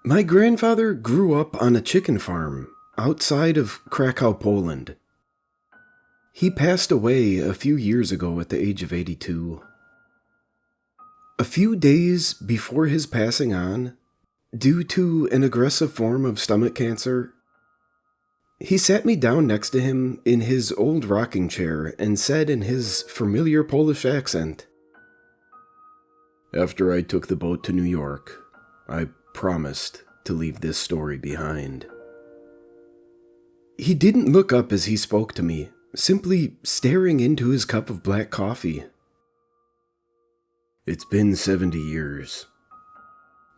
My grandfather grew up on a chicken farm outside of Krakow, Poland. He passed away a few years ago at the age of 82. A few days before his passing on, due to an aggressive form of stomach cancer, he sat me down next to him in his old rocking chair and said in his familiar Polish accent, "After I took the boat to New York, I promised to leave this story behind." He didn't look up as he spoke to me, simply staring into his cup of black coffee. "It's been 70 years,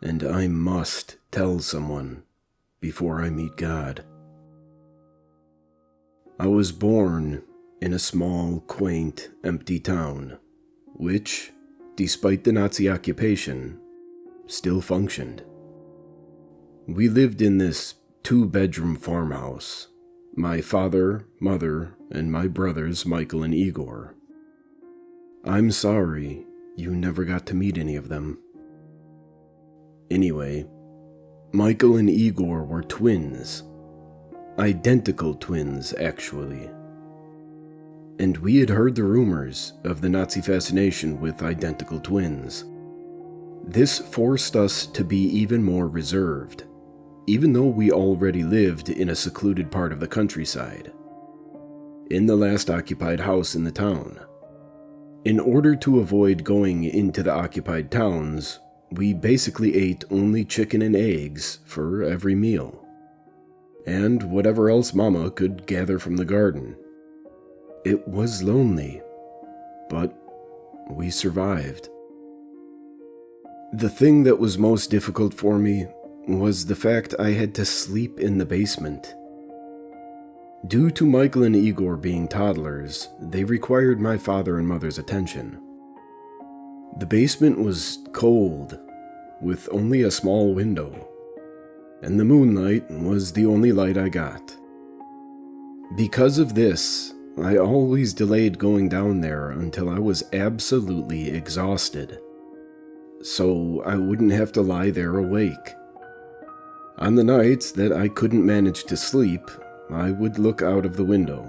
and I must tell someone before I meet God. I was born in a small, quaint, empty town, which, despite the Nazi occupation, still functioned. We lived in this 2-bedroom farmhouse, my father, mother, and my brothers Michael and Igor. I'm sorry you never got to meet any of them. Anyway, Michael and Igor were twins. Identical twins, actually. And we had heard the rumors of the Nazi fascination with identical twins. This forced us to be even more reserved, even though we already lived in a secluded part of the countryside, in the last occupied house in the town. In order to avoid going into the occupied towns, we basically ate only chicken and eggs for every meal, and whatever else Mama could gather from the garden. It was lonely, but we survived. The thing that was most difficult for me was the fact I had to sleep in the basement. Due to Michael and Igor being toddlers, they required my father and mother's attention. The basement was cold, with only a small window, and the moonlight was the only light I got. Because of this, I always delayed going down there until I was absolutely exhausted, so I wouldn't have to lie there awake. On the nights that I couldn't manage to sleep, I would look out of the window,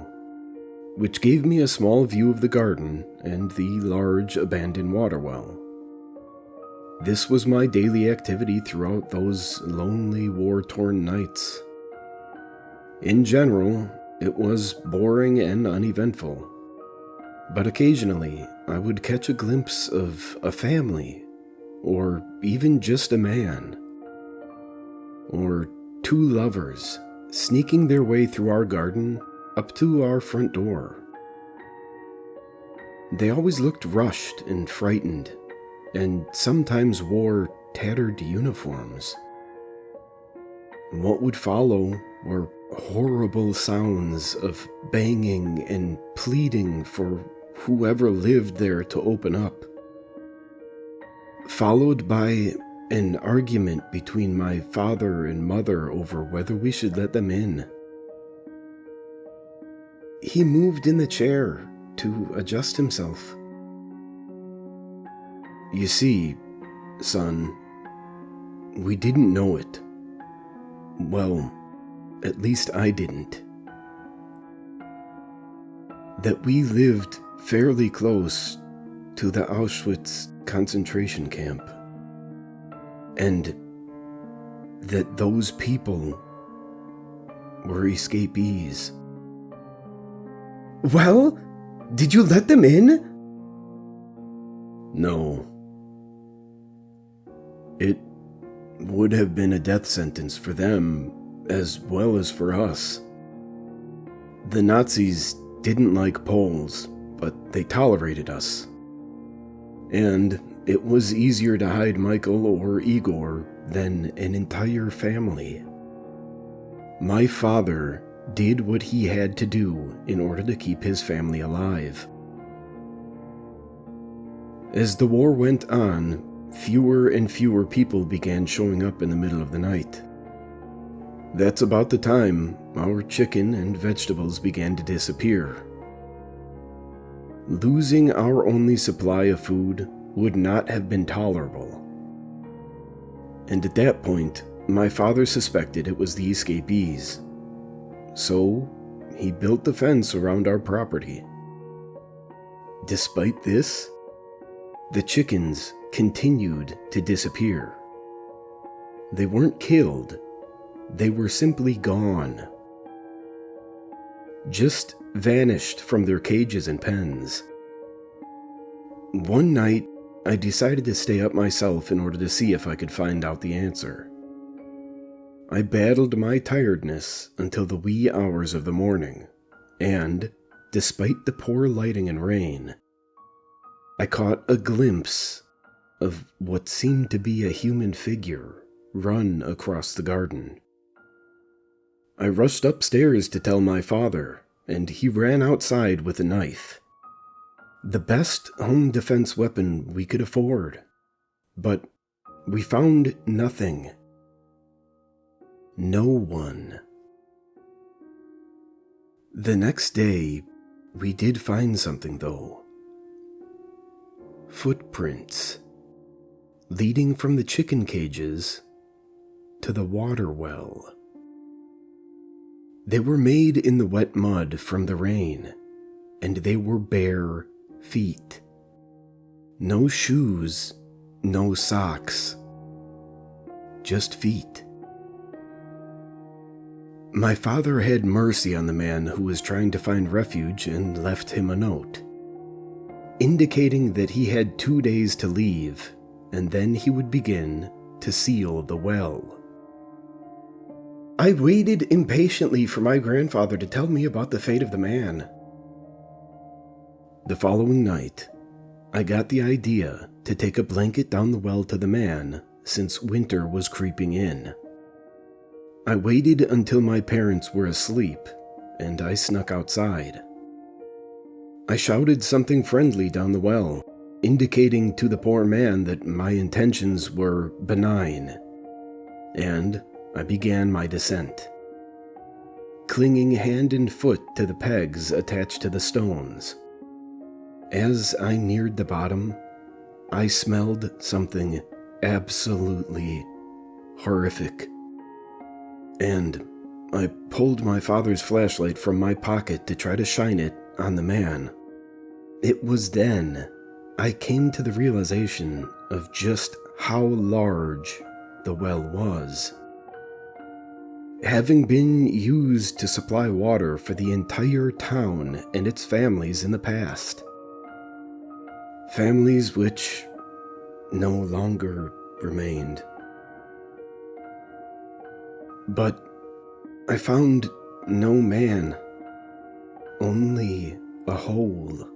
which gave me a small view of the garden and the large abandoned water well. This was my daily activity throughout those lonely, war-torn nights. In general, it was boring and uneventful, but occasionally I would catch a glimpse of a family, or even just a man, or 2 lovers sneaking their way through our garden up to our front door. They always looked rushed and frightened, and sometimes wore tattered uniforms. What would follow were horrible sounds of banging and pleading for whoever lived there to open up, followed by an argument between my father and mother over whether we should let them in. He moved in the chair to adjust himself. "You see, son, we didn't know it. Well, at least I didn't. That we lived fairly close to the Auschwitz concentration camp. And that those people were escapees." "Well, did you let them in?" "No. It would have been a death sentence for them as well as for us. The Nazis didn't like Poles, but they tolerated us. And it was easier to hide Michael or Igor than an entire family. My father did what he had to do in order to keep his family alive. As the war went on, fewer and fewer people began showing up in the middle of the night. That's about the time our chicken and vegetables began to disappear. Losing our only supply of food would not have been tolerable. And at that point, my father suspected it was the escapees, so he built the fence around our property. Despite this, the chickens continued to disappear. They weren't killed, they were simply gone. Just vanished from their cages and pens. One night, I decided to stay up myself in order to see if I could find out the answer. I battled my tiredness until the wee hours of the morning, and, despite the poor lighting and rain, I caught a glimpse of what seemed to be a human figure run across the garden. I rushed upstairs to tell my father, and he ran outside with a knife. The best home defense weapon we could afford. But we found nothing. No one. The next day, we did find something though. Footprints, leading from the chicken cages to the water well. They were made in the wet mud from the rain, and they were bare feet. No shoes, no socks, just feet. My father had mercy on the man who was trying to find refuge and left him a note, indicating that he had 2 days to leave, and then he would begin to seal the well. I waited impatiently for my grandfather to tell me about the fate of the man. The following night, I got the idea to take a blanket down the well to the man since winter was creeping in. I waited until my parents were asleep, and I snuck outside. I shouted something friendly down the well, indicating to the poor man that my intentions were benign, and I began my descent, clinging hand and foot to the pegs attached to the stones. As I neared the bottom, I smelled something absolutely horrific, and I pulled my father's flashlight from my pocket to try to shine it on the man. It was then I came to the realization of just how large the well was. Having been used to supply water for the entire town and its families in the past. Families which no longer remained. But I found no man, only a hole.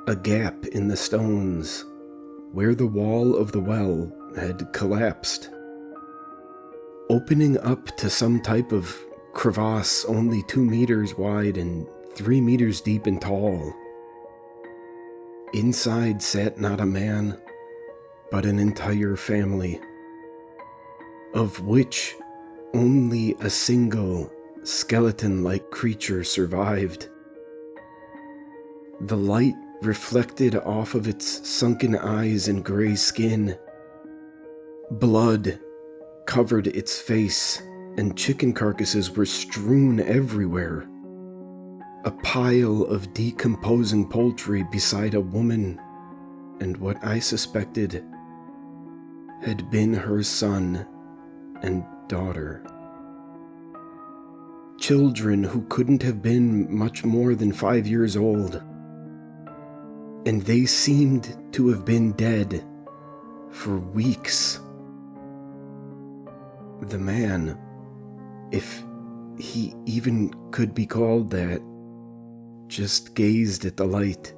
A gap in the stones where the wall of the well had collapsed, opening up to some type of crevasse only 2 meters wide and 3 meters deep and tall. Inside sat not a man, but an entire family, of which only a single skeleton-like creature survived. The light reflected off of its sunken eyes and gray skin. Blood covered its face, and chicken carcasses were strewn everywhere. A pile of decomposing poultry beside a woman, and what I suspected had been her son and daughter. Children who couldn't have been much more than 5 years old, and they seemed to have been dead for weeks. The man, if he even could be called that, just gazed at the light.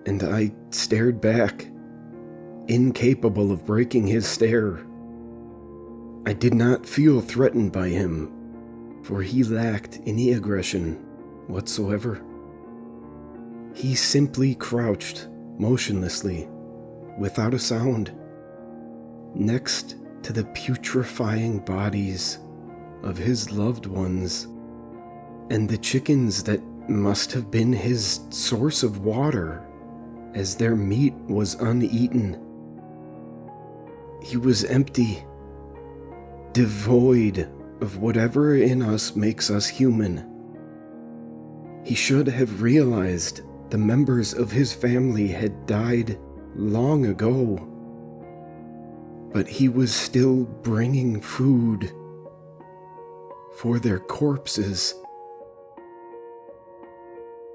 And I stared back, incapable of breaking his stare. I did not feel threatened by him, for he lacked any aggression whatsoever. He simply crouched motionlessly, without a sound, next to the putrefying bodies of his loved ones and the chickens that must have been his source of water, as their meat was uneaten. He was empty, devoid of whatever in us makes us human. He should have realized the members of his family had died long ago, but he was still bringing food for their corpses.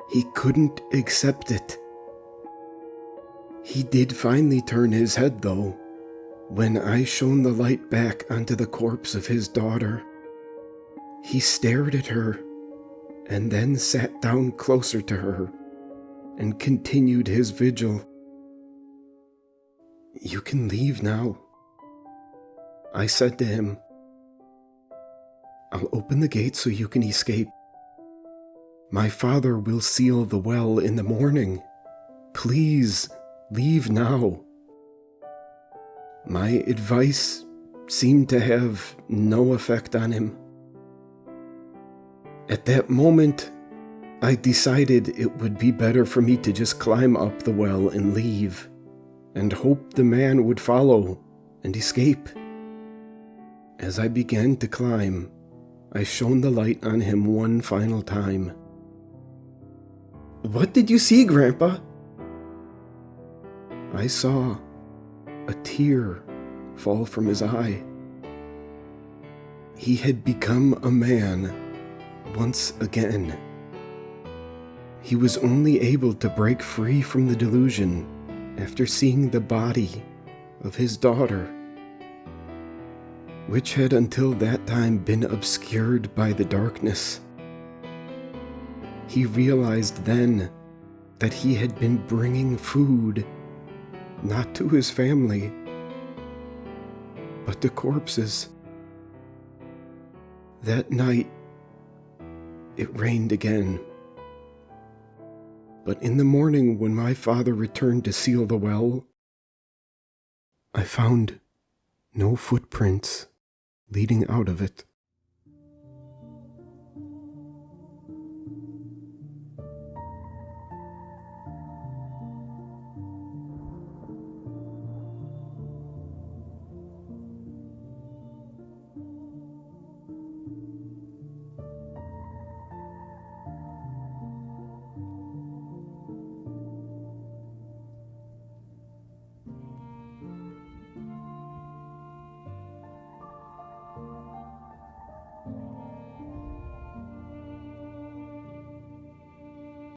He couldn't accept it. He did finally turn his head, though, when I shone the light back onto the corpse of his daughter. He stared at her and then sat down closer to her and continued his vigil. "You can leave now," I said to him. "I'll open the gate so you can escape. My father will seal the well in the morning. Please, leave now." My advice seemed to have no effect on him. At that moment, I decided it would be better for me to just climb up the well and leave, and hope the man would follow and escape. As I began to climb, I shone the light on him one final time. "What did you see, Grandpa?" I saw a tear fall from his eye. He had become a man once again. He was only able to break free from the delusion after seeing the body of his daughter, which had until that time been obscured by the darkness. He realized then that he had been bringing food not to his family, but to corpses. That night, it rained again. But in the morning, when my father returned to seal the well, I found no footprints leading out of it.